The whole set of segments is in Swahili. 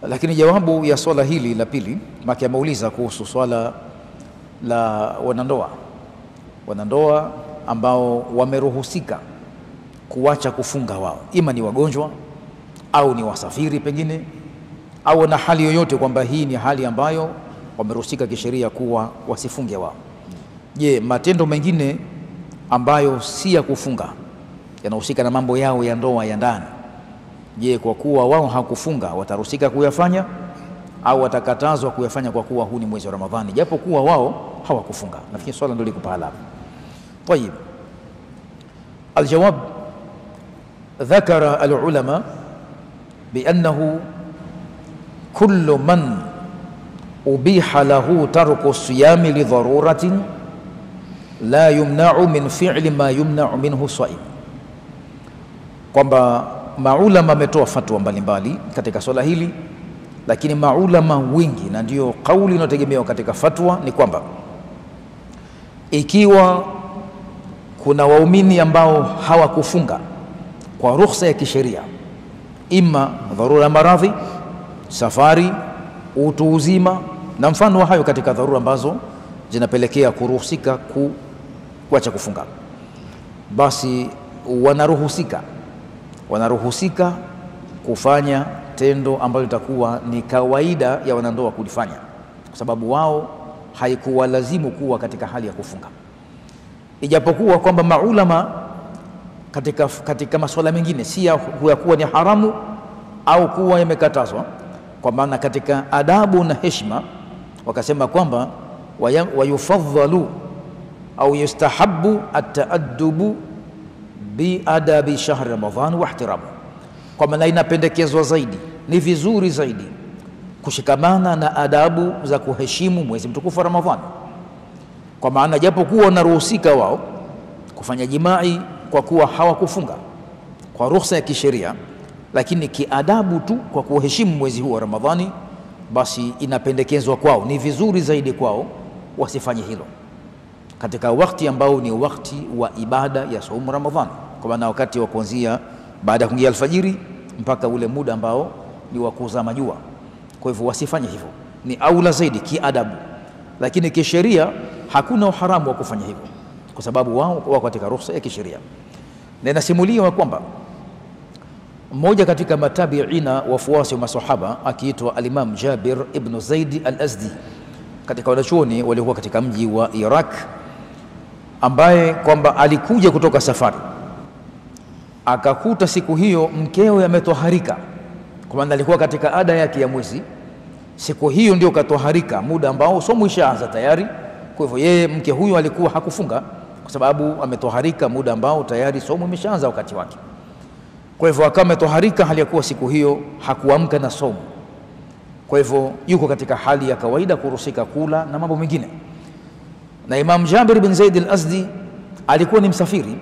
Lakini jawabu ya swala hili la pili, maki ameuliza kuhusu swala la wanandoa ambao wameruhusika kuacha kufunga wao, ima ni wagonjwa au ni wasafiri pengine, au na hali yoyote kwamba hii ni hali ambayo wameruhusika kisheria kuwa wasifunge wao. Je, matendo mengine ambayo si ya kufunga yanahusika na mambo yao ya ndoa ya ndani, je, kwa kuwa wao hakufunga wataruhusika kuyafanya au watakatazwa kuyafanya kwa kuwa huu ni mwezi wa Ramadhani japo kuwa wao hawakufunga? Nafikiri swala ndio liko pahala. Tayib, aljawab, dhakara alulama biannahu kullu man ubiha lahu tarku siyami lidharuratin la yumna'u min fi'li ma yumna'u minhu saim, kwamba maulama wametoa fatwa mbalimbali katika swala hili, lakini maulama wengi, na ndio kauli inayotegemewa katika fatwa, ni kwamba ikiwa kuna waumini ambao hawakufunga kwa ruhusa ya kisheria, ima dharura ya maradhi, safari, utu uzima na mfano wa hayo katika dharura ambazo zinapelekea kuruhusika kuacha kufunga, basi wanaruhusika kufanya tendo ambalo litakuwa ni kawaida ya wanandoa kulifanya, kwa sababu wao haikuwa lazimu kuwa katika hali ya kufunga. Ijapokuwa kwamba maulama katika masuala mengine si ya kuwa ni haramu au kuwa yamekatazwa, kwa maana katika adabu na heshima wakasema kwamba wayufadhalu au yustahabu at-ta'addubu bi adabi shahr Ramadhan wa ihtiramu, kwa maana inapendekezwa zaidi, ni vizuri zaidi kushikamana na adabu za kuheshimu mwezi mtukufu wa Ramadhani, kwa maana japo kuwa wanaruhusika wao kufanya jimai kwa kuwa hawakufunga kwa ruhusa ya kisheria, lakini kiadabu tu kwa kuheshimu mwezi huu wa Ramadhani, basi inapendekezwa kwao, ni vizuri zaidi kwao wasifanye hilo katika wakati ambao ni wakati wa ibada ya saumu Ramadhani, kwa maana wakati wa kuanzia baada ya kuingia alfajiri mpaka ule muda ambao ni wa kuzama jua. Kwa hivyo wasifanye hivyo, ni aula zaidi kiadabu, lakini kisheria hakuna uharamu wa kufanya hivyo, kwa sababu wao wako katika ruhusa ya kisheria. Na inasimuliwa kwamba mmoja katika matabiina wafuasi wa masahaba akiitwa al-Imam Jabir ibn Zaid al-Azdi, katika wanachuoni waliokuwa katika mji wa Iraq, ambaye kwamba alikuja kutoka safari akakuta siku hiyo mkewe ametoharika, kwa maana alikuwa katika ada yake ya mwezi. Siku hiyo ndio katoharika, muda ambao somo ishaanza tayari. Kwa hivyo yeye mke huyo alikuwa hakufunga kwa sababu ametoharika muda ambao tayari somo imeshaanza wakati wake. Kwa hivyo akawa ametoharika hali ya kuwa siku hiyo hakuamka na somo, kwa hivyo yuko katika hali ya kawaida kuruhusika kula na mambo mengine. Na Imam Jabir bin Zaid al-Azdi alikuwa ni msafiri,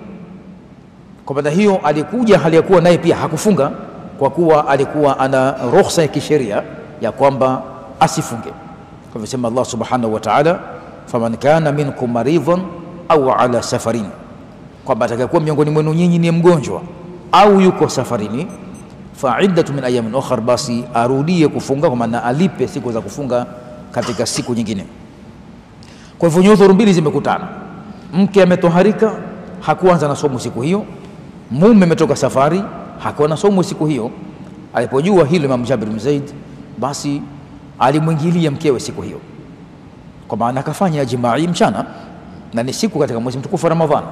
kwa maana hiyo alikuja hali ya kuwa naye pia hakufunga, kwa kuwa alikuwa ana ruhusa ya kisheria ya kwamba asifunge. Kwa hivyo sema Allah subhanahu wa ta'ala, faman kana minkum maridhan au ala safarin, kwamba atakayekuwa miongoni mwenu nyinyi ni mgonjwa au yuko safarini, fa'iddatu min ayamin ukhra, basi arudie kufunga, kwa maana alipe siku za kufunga katika siku nyingine. Kwa hivyo nyudhuru mbili zimekutana, mke ametoharika hakuanza na somo siku hiyo, mume ametoka safari hakuwa na somo siku hiyo. Alipojua hilo Imam Jabir bin Zaid, basi alimwingilia mkewe siku hiyo, kwa maana akafanya jimai mchana, na ni siku katika mwezi mtukufu wa Ramadhani.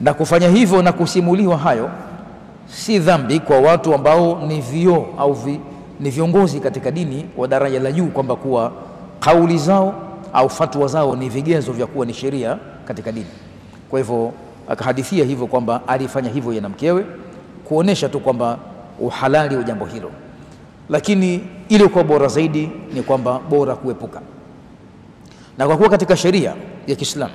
Na kufanya hivyo na kusimuliwa hayo si dhambi kwa watu ambao ni vio au ni viongozi katika dini wa daraja la juu, kwamba kuwa kauli zao au fatwa zao ni vigezo vya kuwa ni sheria katika dini. Kwa hivyo akahadithia hivyo kwamba alifanya hivyo yeye na mkewe kuonesha tu kwamba uhalali wa jambo hilo, lakini ile kwa bora zaidi ni kwamba bora kuepuka. Na kwa kuwa katika sheria ya Kiislamu,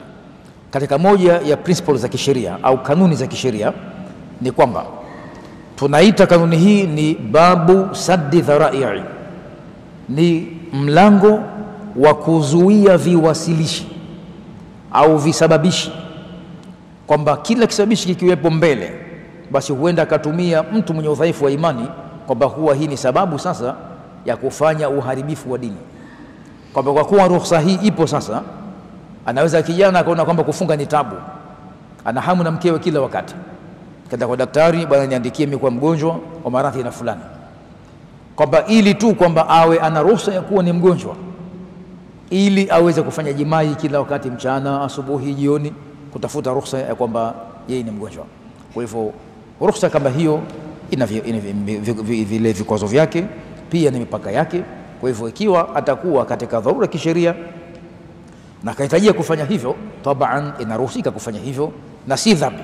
katika moja ya principles za kisheria au kanuni za kisheria ni kwamba tunaita kanuni hii ni babu saddi dhara'i, ni mlango wa kuzuia viwasilishi au visababishi, kwamba kila kisababishi kikiwepo mbele, basi huenda akatumia mtu mwenye udhaifu wa imani kwamba huwa hii ni sababu sasa ya kufanya uharibifu wa dini, kwamba kwa kuwa ruhusa hii ipo sasa, anaweza kijana akaona kwamba kufunga ni tabu, ana hamu na mkewe kila wakati, kaenda kwa daktari, bwana niandikie mimi kwa mgonjwa wa maradhi na fulani, kwamba ili tu kwamba awe ana ruhusa ya kuwa ni mgonjwa, ili aweze kufanya jimai kila wakati, mchana, asubuhi, jioni, kutafuta ruhusa ya kwamba yeye ni mgonjwa. Kwa hivyo ruhusa kama hiyo ina vile vikwazo vyake, pia ni mipaka yake. Kwa hivyo ikiwa atakuwa katika dharura kisheria na kahitajia kufanya hivyo, taban inaruhusika kufanya hivyo na si dhambi.